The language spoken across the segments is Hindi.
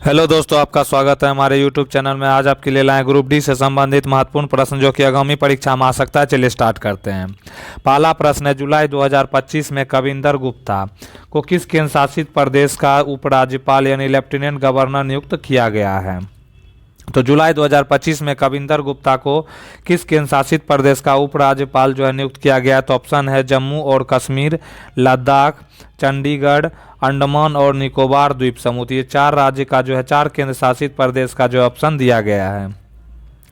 हेलो दोस्तों, आपका स्वागत है हमारे यूट्यूब चैनल में। आज आपके लिए लाए ग्रुप डी से संबंधित महत्वपूर्ण प्रश्न जो कि आगामी परीक्षा में आ सकता है। चलिए स्टार्ट करते हैं। पहला प्रश्न है, जुलाई 2025 में कविंदर गुप्ता को किस केंद्र शासित प्रदेश का उपराज्यपाल यानी लेफ्टिनेंट गवर्नर नियुक्त किया गया है? तो जुलाई 2025 में कविंदर गुप्ता को किस केंद्र शासित प्रदेश का उपराज्यपाल जो है नियुक्त किया गया? तो ऑप्शन है जम्मू और कश्मीर, लद्दाख, चंडीगढ़, अंडमान और निकोबार द्वीप समूह। ये चार राज्य का जो है, चार केंद्र शासित प्रदेश का जो ऑप्शन दिया गया है।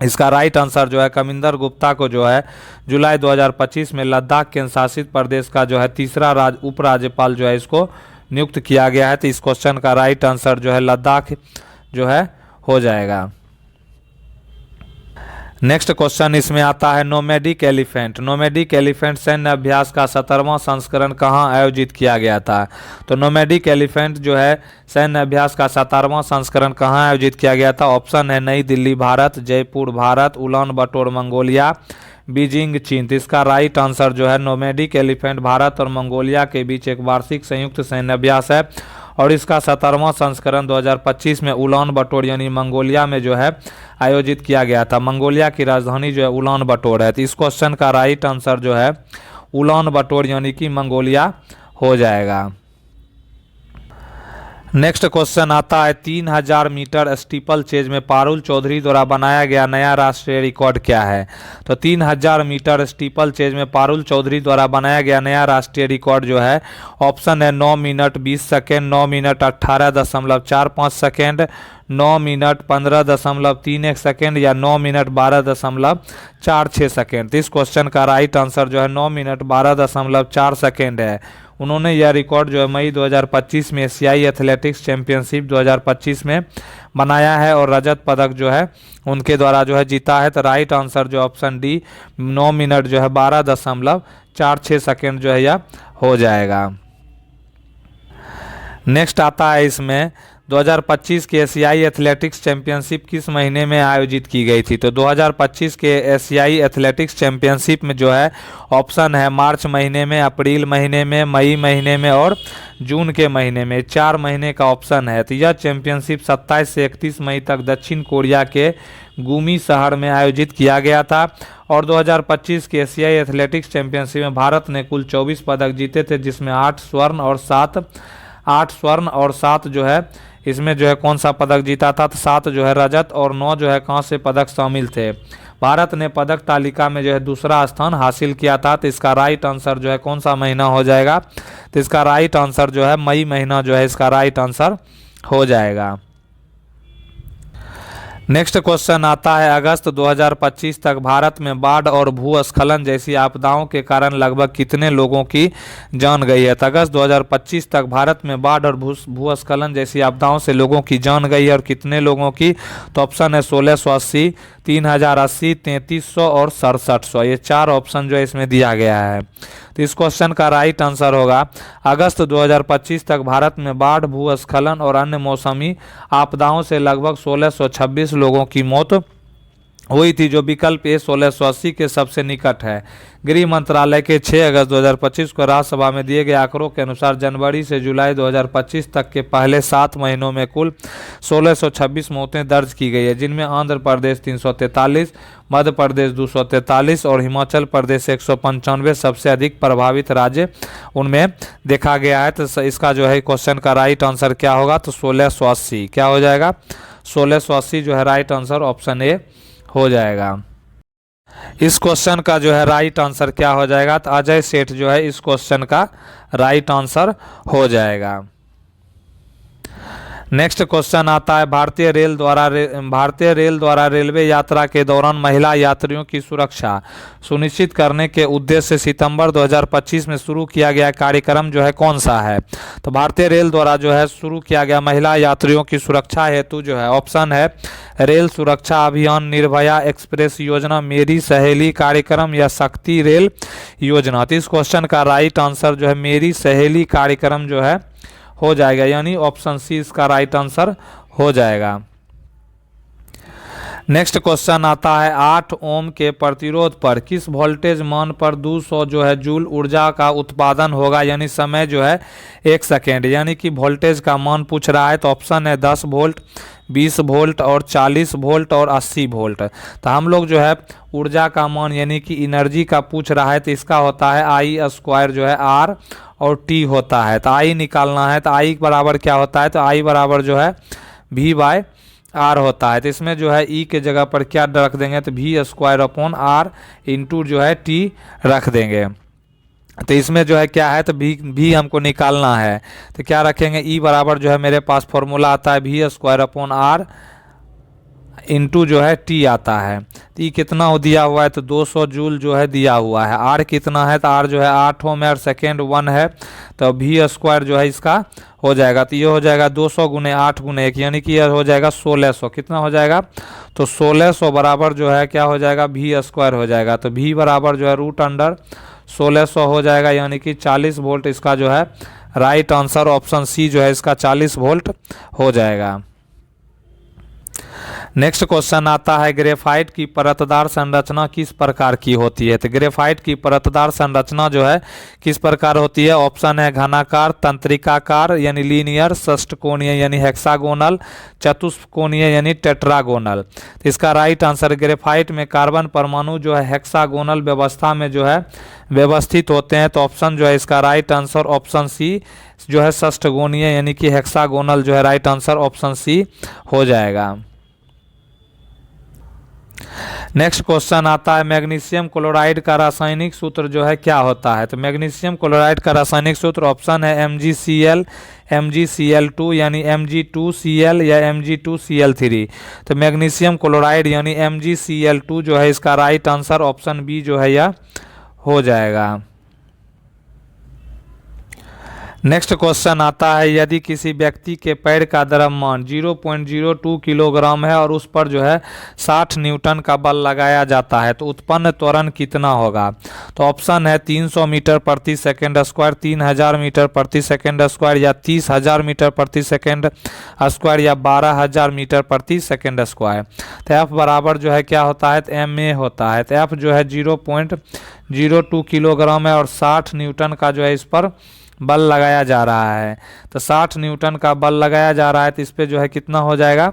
इसका राइट आंसर जो है, कविंदर गुप्ता को जो है जुलाई 2025 में लद्दाख केंद्र शासित प्रदेश का जो है तीसरा उपराज्यपाल जो है इसको नियुक्त किया गया है। तो इस क्वेश्चन का राइट आंसर जो है लद्दाख जो है हो जाएगा। नेक्स्ट क्वेश्चन इसमें आता है, नोमैडिक एलिफेंट। नोमैडिक एलिफेंट सैन्य अभ्यास का 17वां संस्करण कहाँ आयोजित किया गया था? तो नोमैडिक एलिफेंट जो है सैन्य अभ्यास का 17वां संस्करण कहाँ आयोजित किया गया था? ऑप्शन है नई दिल्ली भारत, जयपुर भारत, उलान बटोर मंगोलिया, बीजिंग चीन। तो इसका राइट आंसर जो है, नोमैडिक एलिफेंट भारत और मंगोलिया के बीच एक वार्षिक संयुक्त सैन्य अभ्यास है और इसका 17वां संस्करण 2025 में उलान बटोर यानी मंगोलिया में जो है आयोजित किया गया था। मंगोलिया की राजधानी जो है उलान बटोर है। तो इस क्वेश्चन का राइट आंसर जो है उलान बटोर यानी कि मंगोलिया हो जाएगा। नेक्स्ट क्वेश्चन आता है, 3000 मीटर स्टीपल चेज में पारुल चौधरी द्वारा बनाया गया नया राष्ट्रीय रिकॉर्ड क्या है? तो 3000 मीटर स्टीपल चेज में पारुल चौधरी द्वारा बनाया गया नया राष्ट्रीय रिकॉर्ड जो है, ऑप्शन है 9 minute 20 second, 9 minute 18.45 second, 9 minute 15.31 second या 9 मिनट 12.46 सेकेंड। इस क्वेश्चन का राइट आंसर जो है 9 मिनट 12.4 सेकेंड है। उन्होंने यह रिकॉर्ड जो है मई 2025 में एशियाई एथलेटिक्स चैंपियनशिप 2025 में बनाया है और रजत पदक जो है उनके द्वारा जो है जीता है। तो राइट आंसर जो ऑप्शन डी 9 मिनट जो है 12.46 सेकेंड जो है यह हो जाएगा। नेक्स्ट आता है इसमें, 2025 के एशियाई एथलेटिक्स चैंपियनशिप किस महीने में आयोजित की गई थी? तो 2025 के एशियाई एथलेटिक्स चैंपियनशिप में जो है ऑप्शन है मार्च महीने में, अप्रैल महीने में, मई महीने में और जून के महीने में। 4 महीने का ऑप्शन है। तो यह चैंपियनशिप 27 से 31 मई तक दक्षिण कोरिया के गुमी शहर में आयोजित किया गया था और 2025 के एशियाई एथलेटिक्स चैंपियनशिप में भारत ने कुल 24 पदक जीते थे, जिसमें 8 स्वर्ण और 7 जो है इसमें जो है कौन सा पदक जीता था? तो 7 जो है रजत और 9 जो है कांस्य पदक शामिल थे। भारत ने पदक तालिका में जो है दूसरा स्थान हासिल किया था। तो इसका राइट आंसर जो है कौन सा महीना हो जाएगा? तो इसका राइट आंसर जो है मई महीना जो है इसका राइट आंसर हो जाएगा। नेक्स्ट क्वेश्चन आता है, अगस्त 2025 तक भारत में बाढ़ और भूस्खलन जैसी आपदाओं के कारण लगभग कितने लोगों की जान गई है? तो अगस्त 2025 तक भारत में बाढ़ और भूस्खलन जैसी आपदाओं से लोगों की जान गई है और कितने लोगों की? तो ऑप्शन है 1680, 3080, 3300 और 6700। ये 4 ऑप्शन जो है इसमें दिया गया है। तो इस क्वेश्चन का राइट आंसर होगा, अगस्त 2025 तक भारत में बाढ़, भूस्खलन और अन्य मौसमी आपदाओं से लगभग 1626 लोगों की मौत हुई थी, जो विकल्प ए 1680 के सबसे निकट है। गृह मंत्रालय के 6 अगस्त 2025 को राज्यसभा में दिए गए आंकड़ों के अनुसार जनवरी से जुलाई 2025 तक के पहले 7 महीनों में कुल 1626 मौतें दर्ज की गई है, जिनमें आंध्र प्रदेश 343, मध्य प्रदेश 243 और हिमाचल प्रदेश 195 सबसे अधिक प्रभावित राज्य उनमें देखा गया है। तो इसका जो है क्वेश्चन का राइट आंसर क्या होगा? तो 1680 क्या हो जाएगा? 1680 जो है राइट आंसर ऑप्शन ए हो जाएगा। इस क्वेश्चन का जो है राइट आंसर क्या हो जाएगा? तो अजय सेठ जो है इस क्वेश्चन का राइट आंसर हो जाएगा। नेक्स्ट क्वेश्चन आता है, भारतीय रेल द्वारा रेलवे यात्रा के दौरान महिला यात्रियों की सुरक्षा सुनिश्चित करने के उद्देश्य से सितंबर 2025 में शुरू किया गया कार्यक्रम जो है कौन सा है? तो भारतीय रेल द्वारा जो है शुरू किया गया महिला यात्रियों की सुरक्षा हेतु जो है ऑप्शन है रेल सुरक्षा अभियान, निर्भया एक्सप्रेस योजना, मेरी सहेली कार्यक्रम या शक्ति रेल योजना। तो इस क्वेश्चन का राइट आंसर जो है मेरी सहेली कार्यक्रम जो है हो जाएगा, यानी ऑप्शन सी इसका राइट आंसर हो जाएगा। नेक्स्ट क्वेश्चन आता है 8 ओम के प्रतिरोध पर किस वोल्टेज मान पर 200 जो है जूल ऊर्जा का उत्पादन होगा, यानी समय जो है 1 सेकेंड, यानी कि वोल्टेज का मान पूछ रहा है। तो ऑप्शन है 10 वोल्ट, 20 वोल्ट और 40 वोल्ट और 80 वोल्ट। तो हम लोग जो है ऊर्जा का मान यानी कि एनर्जी का पूछ रहा है, तो इसका होता है आई स्क्वायर जो है आर और टी होता है। तो आई निकालना है, तो आई बराबर क्या होता है, तो आई बराबर जो है वी बाय आर होता है। तो इसमें जो है ई के जगह पर क्या रख देंगे, तो v square upon r into जो है टी रख देंगे। तो इसमें जो है क्या है, तो भी हमको निकालना है, तो क्या रखेंगे, ई बराबर जो है मेरे पास फॉर्मूला आता है v square upon r into जो है टी आता है। तो ई कितना दिया हुआ है, तो 200 जूल जो है दिया हुआ है। आर कितना है, तो आर जो है 8 ओम है और सेकेंड 1 है, तो वी स्क्वायर जो है इसका हो जाएगा, तो ये हो जाएगा 200 गुने 8 गुने 1, यानी कि यह हो जाएगा 1600। कितना हो जाएगा, तो 1600 बराबर जो है क्या हो जाएगा, वी स्क्वायर हो जाएगा। तो वी बराबर जो है रूट अंडर 1600 हो जाएगा, यानी कि 40 वोल्ट इसका जो है राइट आंसर ऑप्शन सी जो है इसका 40 वोल्ट हो जाएगा। नेक्स्ट क्वेश्चन आता है ग्रेफाइट की परतदार संरचना किस प्रकार की होती है। तो ग्रेफाइट की परतदार संरचना जो है किस प्रकार होती है, ऑप्शन है घनाकार, तंत्रिकाकार यानी लीनियर, षष्टकोणीय यानी हेक्सागोनल, चतुष्कोणीय यानी टेट्रागोनल। तो इसका राइट आंसर ग्रेफाइट में कार्बन परमाणु जो है हेक्सागोनल व्यवस्था में जो है व्यवस्थित होते हैं। तो ऑप्शन जो है इसका राइट आंसर ऑप्शन सी जो है षष्टकोणीय यानी कि हेक्सागोनल जो है राइट आंसर ऑप्शन सी हो जाएगा। नेक्स्ट क्वेश्चन आता है मैग्नीशियम क्लोराइड का रासायनिक सूत्र जो है क्या होता है। तो मैग्नीशियम क्लोराइड का रासायनिक सूत्र ऑप्शन है MgCl, MgCl2 यानी Mg2Cl या Mg2Cl3। तो मैग्नीशियम क्लोराइड यानी MgCl2 जो है इसका राइट आंसर ऑप्शन बी जो है यह हो जाएगा। नेक्स्ट क्वेश्चन आता है यदि किसी व्यक्ति के पैर का द्रव्यमान 0.02 किलोग्राम है और उस पर जो है 60 न्यूटन का बल लगाया जाता है, तो उत्पन्न त्वरण कितना होगा। तो ऑप्शन है 300 मीटर प्रति सेकंड स्क्वायर, 3000 मीटर प्रति सेकंड स्क्वायर या 30,000 मीटर प्रति सेकंड स्क्वायर या 12,000 मीटर प्रति सेकंड स्क्वायर। तो एफ बराबर जो है क्या होता है, तो MA होता है। तो एफ जो है 0.02 किलोग्राम है और 60 न्यूटन का जो है इस पर बल लगाया जा रहा है। तो 60 न्यूटन का बल लगाया जा रहा है, तो इस पे जो है कितना हो जाएगा,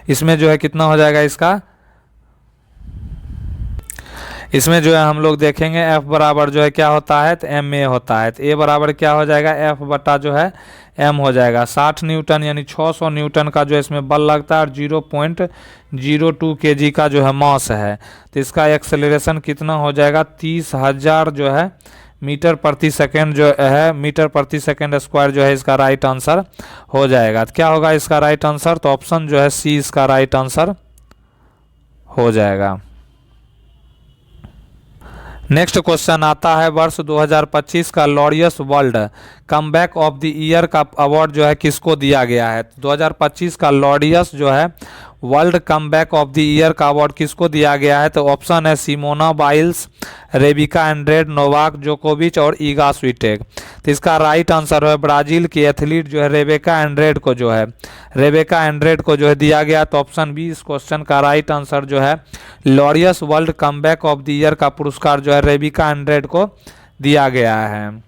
इसमें जो है कितना हो जाएगा इसमें जो है हम लोग देखेंगे F बराबर जो है क्या होता है, तो MA होता है। तो A बराबर क्या हो जाएगा, F बटा जो है M हो जाएगा। 60 न्यूटन यानी 600 न्यूटन का जो है इसमें बल लगता है और 0.02 kg का जो है मास है। तो इसका एक्सेलरेशन कितना हो जाएगा, 30,000 जो है मीटर प्रति सेकंड जो है मीटर प्रति सेकंड स्क्वायर जो है इसका राइट आंसर हो जाएगा। तो क्या होगा इसका राइट आंसर, तो ऑप्शन जो है सी इसका राइट आंसर हो जाएगा। नेक्स्ट क्वेश्चन आता है वर्ष 2025 का Laureus world comeback of the year का अवार्ड जो है किसको दिया गया है। 2025 का लॉरियस जो है world comeback of the year का अवार्ड किसको दिया गया है। तो ऑप्शन है सिमोना बाइल्स, रेबिका एंड्रेड, नोवाक जोकोविच और ईगा स्विटेक। तो इसका राइट आंसर है ब्राजील की एथलीट जो है रेबेका एंड्रेड को जो है दिया गया। तो ऑप्शन बी इस क्वेश्चन का राइट आंसर जो है Laureus world comeback of the year का पुरस्कार जो है रेबिका एंड्रेड को दिया गया है।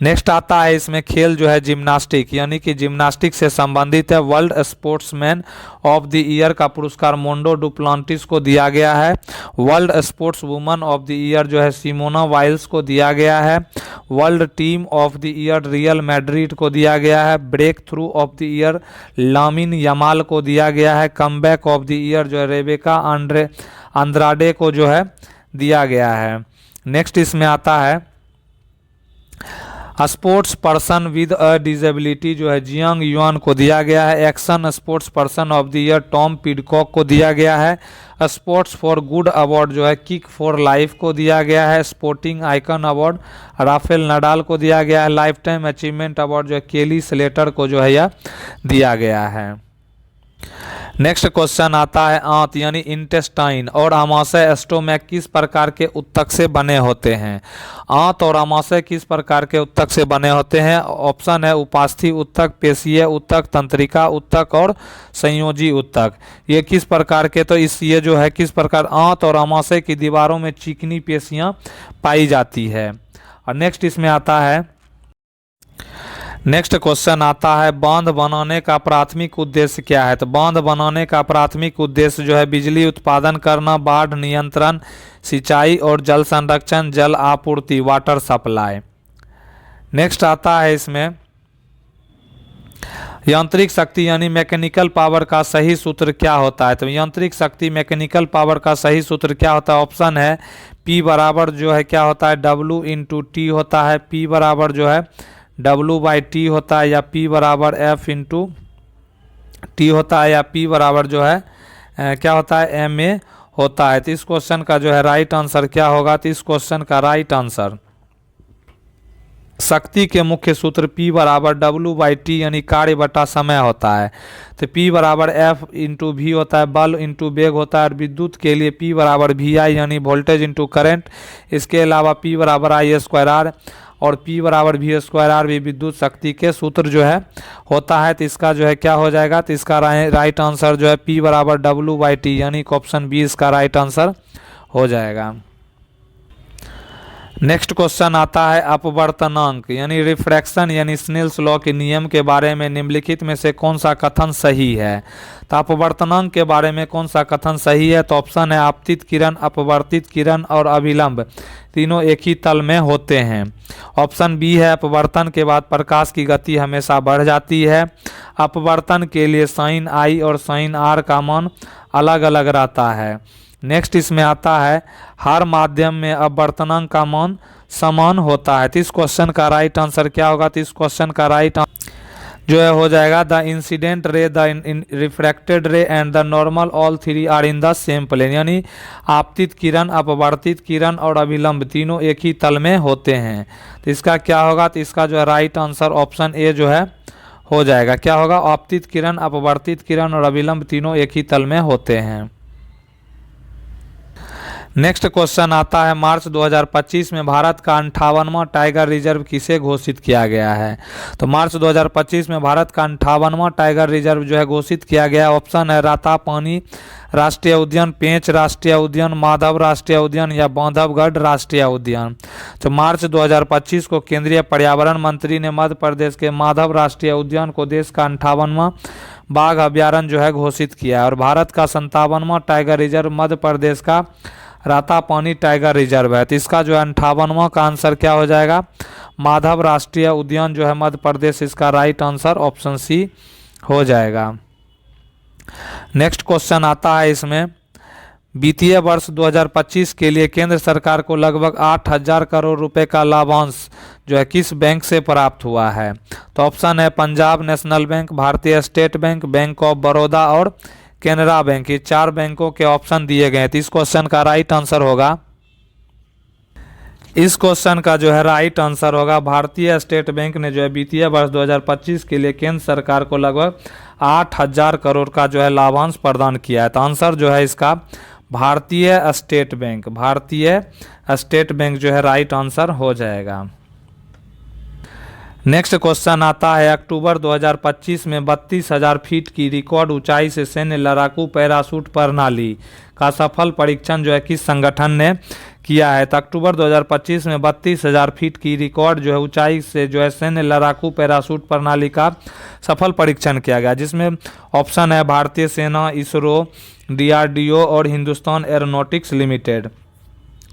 नेक्स्ट आता है इसमें खेल जो है जिम्नास्टिक यानी कि जिम्नास्टिक से संबंधित है। World sportsman of the year का पुरस्कार मोंडो डुप्लांटिस को दिया गया है। World sports woman of the year जो है सिमोना वाइल्स को दिया गया है। World team of the year Real Madrid को दिया गया है। Breakthrough of the year Lamine Yamal को दिया गया है। कमबैक ऑफ द ईयर जो है रेबेका अंद्राडे को जो है दिया गया है। नेक्स्ट इसमें आता है sports person with a disability जो है जियांग युआन को दिया गया है। Action sports person of the year Tom Pidcock को दिया गया है। स्पोर्ट्स फॉर गुड अवार्ड जो है किक फॉर लाइफ को दिया गया है। Sporting icon award Rafael Nadal को दिया गया है। लाइफ टाइम अचीवमेंट अवार्ड जो है केली स्लेटर को जो है यह दिया गया है। नेक्स्ट क्वेश्चन आता है आंत यानी इंटेस्टाइन और आमाशय स्टोमैक किस प्रकार के उत्तक से बने होते हैं। आंत और आमाशय किस प्रकार के उत्तक से बने होते हैं। ऑप्शन है उपास्थि उत्तक, पेशीय उत्तक, तंत्रिका उत्तक और संयोजी उत्तक। ये किस प्रकार के, तो ये जो है किस प्रकार आंत और आमाशय की दीवारों में चिकनी पेशियां पाई जाती है। और नेक्स्ट इसमें आता है, नेक्स्ट क्वेश्चन आता है बांध बनाने का प्राथमिक उद्देश्य क्या है। तो बांध बनाने का प्राथमिक उद्देश्य जो है बिजली उत्पादन करना, बाढ़ नियंत्रण, सिंचाई और जल संरक्षण, जल आपूर्ति, वाटर सप्लाई। नेक्स्ट आता है इसमें यांत्रिक शक्ति यानी मैकेनिकल पावर का सही सूत्र क्या होता है। तो यांत्रिक शक्ति मैकेनिकल पावर का सही सूत्र क्या होता है। ऑप्शन है P बराबर जो है क्या होता है W इंटू टी होता है, P बराबर जो है W/T होता है, या P बराबर F इंटू टी होता है, या P बराबर जो है क्या होता है MA होता है। तो इस क्वेश्चन का जो है राइट आंसर क्या होगा। तो इस क्वेश्चन का राइट आंसर शक्ति के मुख्य सूत्र P बराबर W/T यानी कार्य बटा समय होता है। तो P बराबर F इंटू V होता है, बल इंटू वेग होता है। और विद्युत के लिए P बराबर VI यानी वोल्टेज इंटू करंट। इसके अलावा P बराबर I² और P बराबर V² भी विद्युत शक्ति के सूत्र जो है होता है। तो इसका जो है क्या हो जाएगा। तो इसका राइट आंसर जो है P बराबर W/T यानी ऑप्शन बी इसका राइट आंसर हो जाएगा। नेक्स्ट क्वेश्चन आता है अपवर्तनांक यानी रिफ्रैक्शन यानी स्नेल्स लॉ के नियम के बारे में निम्नलिखित में से कौन सा कथन सही है। तो अपवर्तनांक के बारे में कौन सा कथन सही है। तो ऑप्शन है आपतित किरण, अपवर्तित किरण और अभिलंब तीनों एक ही तल में होते हैं। ऑप्शन बी है अपवर्तन के बाद प्रकाश की गति हमेशा बढ़ जाती है। अपवर्तन के लिए साइन आई और साइन आर का मान अलग अलग रहता है। नेक्स्ट इसमें आता है हर माध्यम में अपवर्तनांक का मान समान होता है। तो इस क्वेश्चन का राइट आंसर क्या होगा। तो इस क्वेश्चन का राइट जो है हो जाएगा the incident ray, the refracted ray and the normal all three are in the same plane यानी आपतित किरण, अपवर्तित किरण और अभिलंब तीनों एक ही तल में होते हैं। तो इसका क्या होगा। तो इसका जो है राइट आंसर ऑप्शन ए जो है हो जाएगा। क्या होगा, आपतित किरण, अपवर्तित किरण और अभिलंब तीनों एक ही तल में होते हैं। नेक्स्ट क्वेश्चन आता है मार्च 2025 में भारत का 58वां टाइगर रिजर्व किसे घोषित किया गया है। तो मार्च 2025 में भारत का 58वां टाइगर रिजर्व जो है घोषित किया गया है। ऑप्शन है रातापानी राष्ट्रीय उद्यान, पेंच राष्ट्रीय उद्यान, माधव राष्ट्रीय उद्यान या बांधवगढ़ राष्ट्रीय उद्यान। तो मार्च 2025 को केंद्रीय पर्यावरण मंत्री ने मध्य प्रदेश के माधव राष्ट्रीय उद्यान को देश का 58वां बाघ अभ्यारण्य जो है घोषित किया है। और भारत का 57वां टाइगर रिजर्व मध्य प्रदेश का रातापानी टाइगर रिजर्व है। तो इसका जो है 58वां का आंसर क्या हो जाएगा, माधव राष्ट्रीय उद्यान जो है मध्य प्रदेश, इसका राइट आंसर ऑप्शन सी हो जाएगा। नेक्स्ट क्वेश्चन आता है इसमें वित्तीय वर्ष 2025 के लिए केंद्र सरकार को लगभग 8,000 करोड़ रुपए का लाभांश जो है किस बैंक से प्राप्त हुआ है। तो ऑप्शन है पंजाब नेशनल बैंक, भारतीय state bank, bank of Baroda और केनरा बैंक। ये 4 बैंकों के ऑप्शन दिए गए हैं। तो इस क्वेश्चन का राइट आंसर होगा, इस क्वेश्चन का जो है राइट आंसर होगा भारतीय स्टेट बैंक ने जो है वित्तीय वर्ष 2025 के लिए केंद्र सरकार को लगभग 8,000 करोड़ का जो है लाभांश प्रदान किया है। तो आंसर जो है इसका भारतीय स्टेट बैंक, भारतीय स्टेट बैंक जो है राइट आंसर हो जाएगा। नेक्स्ट क्वेश्चन आता है अक्टूबर 2025 में 32,000 फीट की रिकॉर्ड ऊंचाई से सैन्य लड़ाकू पैराशूट प्रणाली का सफल परीक्षण जो है किस संगठन ने किया है। तो अक्टूबर 2025 में 32,000 फीट की रिकॉर्ड जो है ऊंचाई से जो है सैन्य लड़ाकू पैराशूट प्रणाली का सफल परीक्षण किया गया, जिसमें ऑप्शन है भारतीय सेना, इसरो, DRDO और हिंदुस्तान एरोनॉटिक्स लिमिटेड।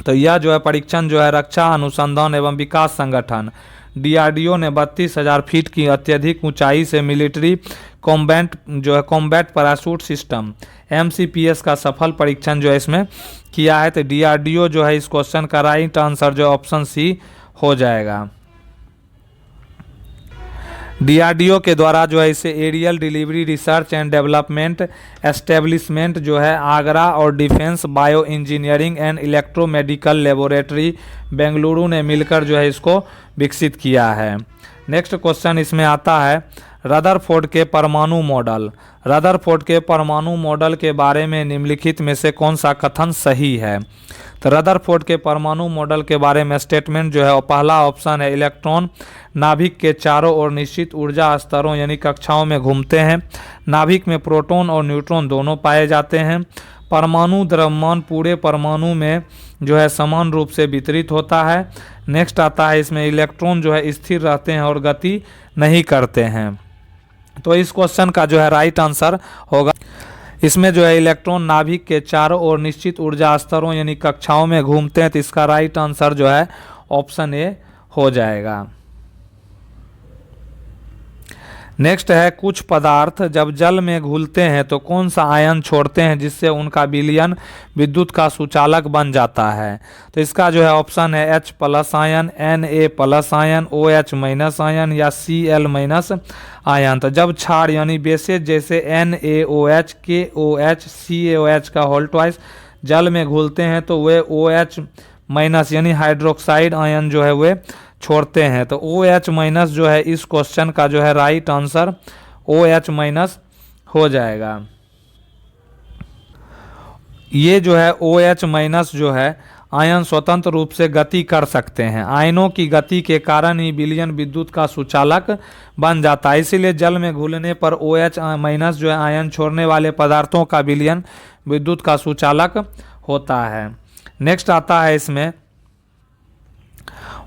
तो यह जो है परीक्षण जो है रक्षा अनुसंधान एवं विकास संगठन DRDO ने 32,000 फीट की अत्यधिक ऊंचाई से military combat parachute system MCPS का सफल परीक्षण जो है इसमें किया है। तो DRDO जो है इस क्वेश्चन का राइट आंसर जो ऑप्शन सी हो जाएगा। DRDO के द्वारा जो है इसे aerial delivery research and development establishment जो है आगरा और defence bio engineering and electromedical laboratory Bengaluru ने मिलकर जो है इसको विकसित किया है। नेक्स्ट क्वेश्चन इसमें आता है रदरफोर्ड के परमाणु मॉडल। रदरफोर्ड के परमाणु मॉडल के बारे में निम्नलिखित में से कौन सा कथन सही है? तो रदरफोर्ड के परमाणु मॉडल के बारे में स्टेटमेंट जो है वो पहला ऑप्शन है, इलेक्ट्रॉन नाभिक के चारों ओर निश्चित ऊर्जा स्तरों यानी कक्षाओं में घूमते हैं। नाभिक में प्रोटॉन और न्यूट्रॉन दोनों पाए जाते हैं। परमाणु द्रव्यमान पूरे परमाणु में जो है समान रूप से वितरित होता है। नेक्स्ट आता है इसमें इलेक्ट्रॉन जो है स्थिर रहते हैं और गति नहीं करते हैं। तो इस क्वेश्चन का जो है राइट आंसर होगा, इसमें जो है इलेक्ट्रॉन नाभिक के चारों ओर निश्चित ऊर्जा स्तरों यानी कक्षाओं में घूमते हैं, तो इसका राइट आंसर जो है ऑप्शन ए हो जाएगा। नेक्स्ट है, कुछ पदार्थ जब जल में घुलते हैं तो कौन सा आयन छोड़ते हैं जिससे उनका विलयन विद्युत का सुचालक बन जाता है? तो इसका जो है ऑप्शन है H+ ion, Na+ ion, OH- ion या Cl- आयन। तो जब क्षार यानी बेसेस जैसे NaOH, KOH, CaOH का होल ट्वाइस जल में घुलते हैं तो वे OH- यानी हाइड्रोक्साइड आयन जो है वे छोड़ते हैं। तो OH- जो है इस क्वेश्चन का जो है राइट आंसर OH- हो जाएगा। ये जो है OH- जो है आयन स्वतंत्र रूप से गति कर सकते हैं। आयनों की गति के कारण ही विलयन विद्युत का सुचालक बन जाता है। इसीलिए जल में घुलने पर OH- जो है आयन छोड़ने वाले पदार्थों का विलयन विद्युत का सुचालक होता है। नेक्स्ट आता है इसमें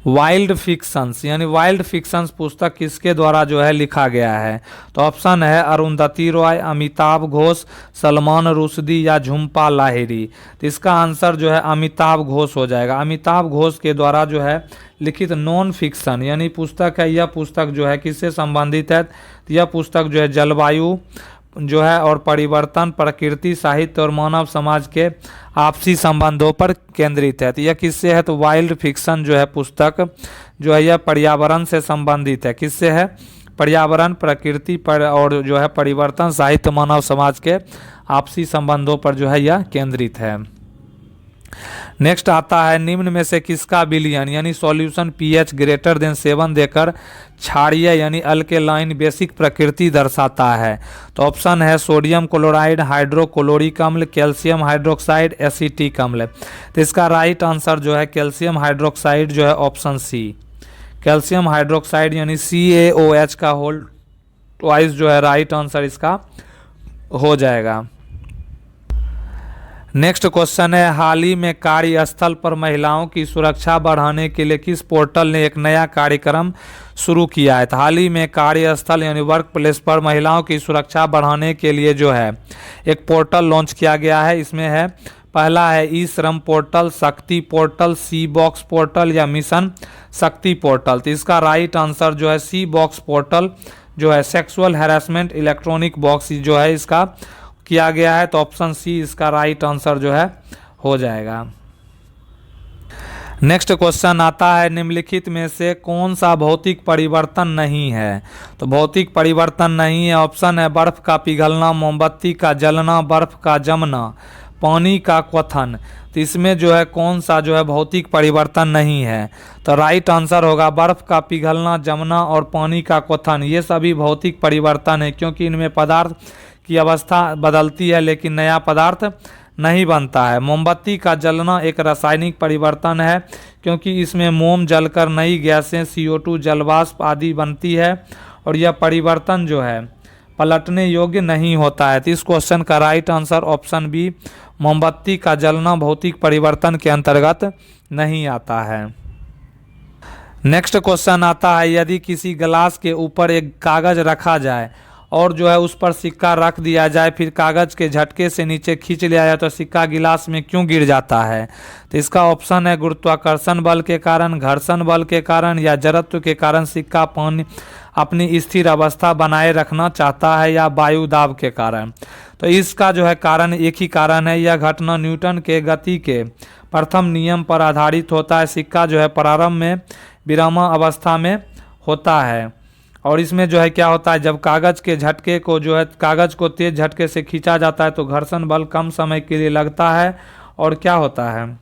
वाइल्ड फिक्शंस, यानी वाइल्ड फिक्शंस पुस्तक किसके द्वारा जो है लिखा गया है? तो ऑप्शन है अरुंधति रॉय, अमिताभ घोष, सलमान रुश्दी या झुम्पा लाहिरी। तो इसका आंसर जो है अमिताभ घोष हो जाएगा। अमिताभ घोष के द्वारा जो है लिखित नॉन फिक्शन यानी पुस्तक है। यह पुस्तक जो है किससे संबंधित है? तो यह पुस्तक जो है जलवायु जो है और परिवर्तन, प्रकृति, साहित्य और मानव समाज के आपसी संबंधों पर केंद्रित है। तो यह किससे है? तो वाइल्ड फिक्शन जो है पुस्तक जो है यह पर्यावरण से संबंधित है। किससे है? पर्यावरण, प्रकृति पर और जो है परिवर्तन, साहित्य, मानव समाज के आपसी संबंधों पर जो है यह केंद्रित है। नेक्स्ट आता है, निम्न में से किसका विलयन यानी सॉल्यूशन pH > 7 देकर क्षारीय यानी अल्केलाइन बेसिक प्रकृति दर्शाता है? तो ऑप्शन है सोडियम क्लोराइड, हाइड्रोक्लोरिक अम्ल, कैल्शियम हाइड्रोक्साइड, एसिटिक अम्ल। तो इसका राइट आंसर जो है कैल्शियम हाइड्रोक्साइड जो है ऑप्शन सी। कैल्शियम हाइड्रोक्साइड यानी CaOH का होल ट्वाइस जो है राइट आंसर इसका हो जाएगा। नेक्स्ट क्वेश्चन है, हाल ही में कार्यस्थल पर महिलाओं की सुरक्षा बढ़ाने के लिए किस पोर्टल ने एक नया कार्यक्रम शुरू किया है? तो हाल ही में कार्यस्थल यानी वर्क प्लेस पर महिलाओं की सुरक्षा बढ़ाने के लिए जो है एक पोर्टल लॉन्च किया गया है। इसमें है पहला है ई श्रम पोर्टल, शक्ति पोर्टल, सी बॉक्स पोर्टल या मिशन शक्ति पोर्टल। तो इसका राइट आंसर जो है सी बॉक्स पोर्टल जो है सेक्सुअल हैरेसमेंट इलेक्ट्रॉनिक बॉक्स जो है इसका किया गया है। तो ऑप्शन सी इसका राइट आंसर जो है हो जाएगा। नेक्स्ट क्वेश्चन आता है, निम्नलिखित में से कौन सा भौतिक परिवर्तन नहीं है? तो भौतिक परिवर्तन नहीं है, ऑप्शन है बर्फ का पिघलना, मोमबत्ती का जलना, बर्फ का जमना, पानी का क्वथन। तो इसमें जो है कौन सा जो है भौतिक परिवर्तन नहीं है? तो राइट आंसर होगा बर्फ का पिघलना, जमना और पानी का क्वथन। ये सभी भौतिक परिवर्तन है क्योंकि इनमें पदार्थ की अवस्था बदलती है लेकिन नया पदार्थ नहीं बनता है। मोमबत्ती का जलना एक रासायनिक परिवर्तन है क्योंकि इसमें मोम जलकर नई गैसें CO2 जलवाष्प आदि बनती है और यह परिवर्तन जो है पलटने योग्य नहीं होता है। तो इस क्वेश्चन का राइट आंसर ऑप्शन बी मोमबत्ती का जलना भौतिक परिवर्तन के अंतर्गत नहीं आता है। नेक्स्ट क्वेश्चन आता है, यदि किसी गिलास के ऊपर एक कागज रखा जाए और जो है उस पर सिक्का रख दिया जाए फिर कागज के झटके से नीचे खींच लिया जाए तो सिक्का गिलास में क्यों गिर जाता है? तो इसका ऑप्शन है गुरुत्वाकर्षण बल के कारण, घर्षण बल के कारण या जड़त्व के कारण सिक्का पानी अपनी स्थिर अवस्था बनाए रखना चाहता है या वायु दाब के कारण। तो इसका जो है कारण एक ही कारण है, यह घटना न्यूटन के गति के प्रथम नियम पर आधारित होता है। सिक्का जो है प्रारंभ में विरामावस्था में होता है और इसमें जो है क्या होता है, जब कागज के झटके को जो है कागज को तेज झटके से खींचा जाता है तो घर्षण बल कम समय के लिए लगता है और क्या होता है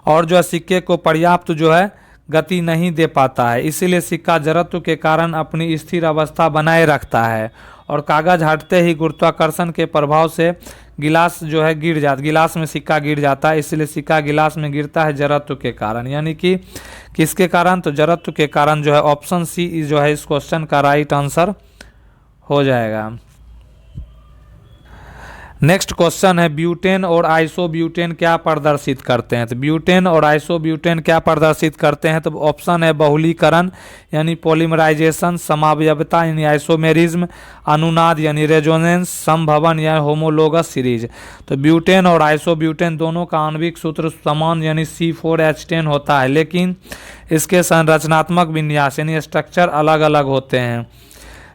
और जो है सिक्के को पर्याप्त जो है गति नहीं दे पाता है, इसीलिए सिक्का जड़त्व के कारण अपनी स्थिर अवस्था बनाए रखता है। और कागज हटते ही गुरुत्वाकर्षण के प्रभाव से गिलास जो है गिलास में सिक्का गिर जाता है, इसलिए सिक्का गिलास में गिरता है जड़त्व के कारण। यानी कि किसके कारण? तो जड़त्व के कारण जो है ऑप्शन सी जो है इस क्वेश्चन का राइट आंसर हो जाएगा। नेक्स्ट क्वेश्चन है ब्यूटेन और आइसोब्यूटेन क्या प्रदर्शित करते हैं? तो ब्यूटेन और आइसोब्यूटेन क्या प्रदर्शित करते हैं? तो ऑप्शन है बहुलीकरण यानी पॉलीमराइजेशन, समावयवता यानी आइसोमेरिज्म, अनुनाद यानी रेजोनेंस, समभवन या होमोलोगस सीरीज। तो ब्यूटेन और आइसोब्यूटेन दोनों का आणविक सूत्र समान यानी C4H10 होता है, लेकिन इसके संरचनात्मक विन्यास यानी स्ट्रक्चर अलग अलग होते हैं।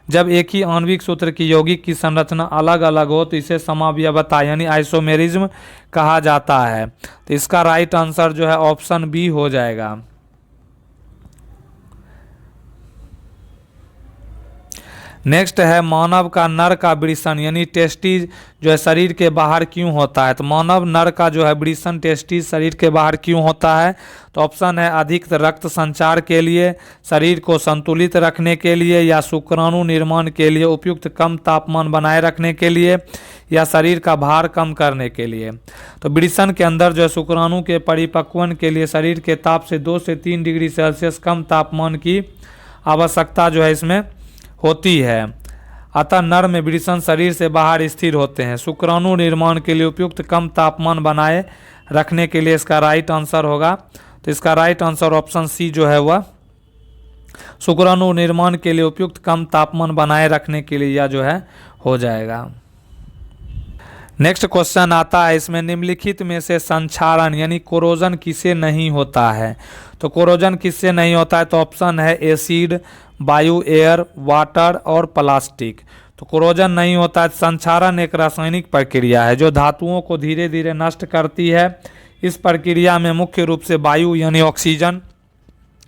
जब एक ही आणविक सूत्र की यौगिक की संरचना अलग अलग हो तो इसे समावयवता यानी आइसोमेरिज्म कहा जाता है। तो इसका राइट आंसर जो है ऑप्शन बी हो जाएगा। नेक्स्ट है मानव का नर का वृषण यानी टेस्टिस जो है शरीर के बाहर क्यों होता है? तो मानव नर का जो है वृषण टेस्टिस शरीर के बाहर क्यों होता है? तो ऑप्शन है अधिक रक्त संचार के लिए, शरीर को संतुलित रखने के लिए, या शुक्राणु निर्माण के लिए, उपयुक्त कम तापमान बनाए रखने के लिए, या शरीर का भार कम करने के लिए। तो वृषण के अंदर जो है शुक्राणु के परिपक्वन के लिए शरीर के ताप से 2 से 3 डिग्री सेल्सियस कम तापमान की आवश्यकता जो है इसमें होती है। अतः नर में वृषण शरीर से बाहर स्थिर होते हैं। शुक्राणु निर्माण के लिए उपयुक्त कम तापमान बनाए रखने के लिए इसका राइट आंसर होगा। तो इसका राइट आंसर ऑप्शन सी जो है वह शुक्राणु निर्माण के लिए उपयुक्त कम तापमान बनाए रखने के लिए यह जो है हो जाएगा। नेक्स्ट क्वेश्चन आता है, इसमें निम्नलिखित में से संक्षारण यानी कोरोजन किसे नहीं होता है? तो कोरोजन किससे नहीं होता है? तो ऑप्शन है एसिड, वायु, एयर, वाटर और प्लास्टिक। तो कोरोजन नहीं होता है। संक्षारण एक रासायनिक प्रक्रिया है जो धातुओं को धीरे धीरे नष्ट करती है। इस प्रक्रिया में मुख्य रूप से वायु यानी ऑक्सीजन,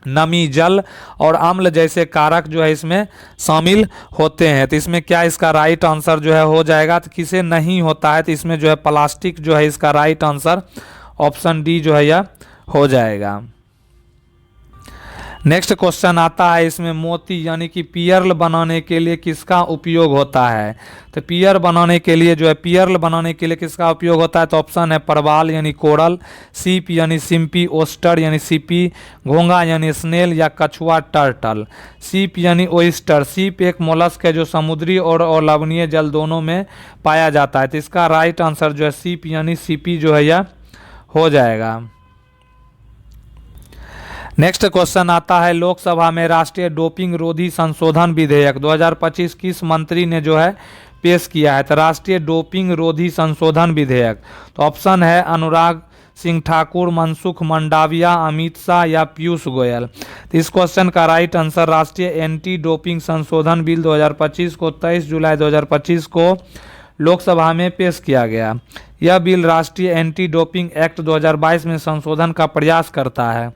नमी, जल और अम्ल जैसे कारक जो है इसमें शामिल होते हैं। तो इसमें क्या इसका राइट आंसर जो है हो जाएगा? तो किसे नहीं होता है? तो इसमें जो है प्लास्टिक जो है इसका राइट आंसर ऑप्शन डी जो है यह हो जाएगा। नेक्स्ट क्वेश्चन आता है, इसमें मोती यानी कि पियर्ल बनाने के लिए किसका उपयोग होता है? तो पियर्ल बनाने के लिए किसका उपयोग होता है? तो ऑप्शन है परवाल यानी कोरल, सीप यानी सिम्पी, ओस्टर यानी सीपी, घोंगा यानी स्नेल, या कछुआ टर्टल। सीप यानी ओइस्टर। सीप एक मोलस्क है जो समुद्री और लवणीय जल दोनों में पाया जाता है। तो इसका राइट आंसर जो है सीप यानी सीपी जो है यह हो जाएगा। नेक्स्ट क्वेश्चन आता है, लोकसभा में राष्ट्रीय डोपिंग रोधी संशोधन विधेयक 2025 किस मंत्री ने जो है पेश किया है? तो राष्ट्रीय डोपिंग रोधी संशोधन विधेयक। तो ऑप्शन है अनुराग सिंह ठाकुर, मनसुख मंडाविया, अमित शाह या पीयूष गोयल। तो इस क्वेश्चन का राइट आंसर राष्ट्रीय एंटी डोपिंग संशोधन बिल 2025 को 23 जुलाई 2025 को लोकसभा में पेश किया गया। यह बिल राष्ट्रीय एंटी डोपिंग एक्ट 2022 में संशोधन का प्रयास करता है।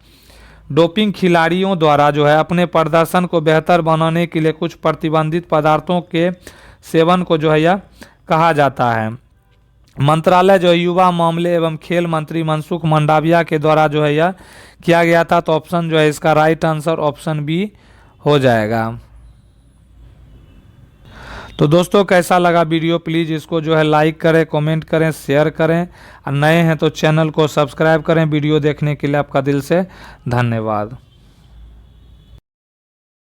डोपिंग खिलाड़ियों द्वारा जो है अपने प्रदर्शन को बेहतर बनाने के लिए कुछ प्रतिबंधित पदार्थों के सेवन को जो है यह कहा जाता है। मंत्रालय जो युवा मामले एवं खेल मंत्री मनसुख मंडाविया के द्वारा जो है यह किया गया था। तो ऑप्शन जो है इसका राइट आंसर ऑप्शन बी हो जाएगा। तो दोस्तों कैसा लगा वीडियो? प्लीज़ इसको जो है लाइक करें, कमेंट करें, शेयर करें, और नए हैं तो चैनल को सब्सक्राइब करें। वीडियो देखने के लिए आपका दिल से धन्यवाद।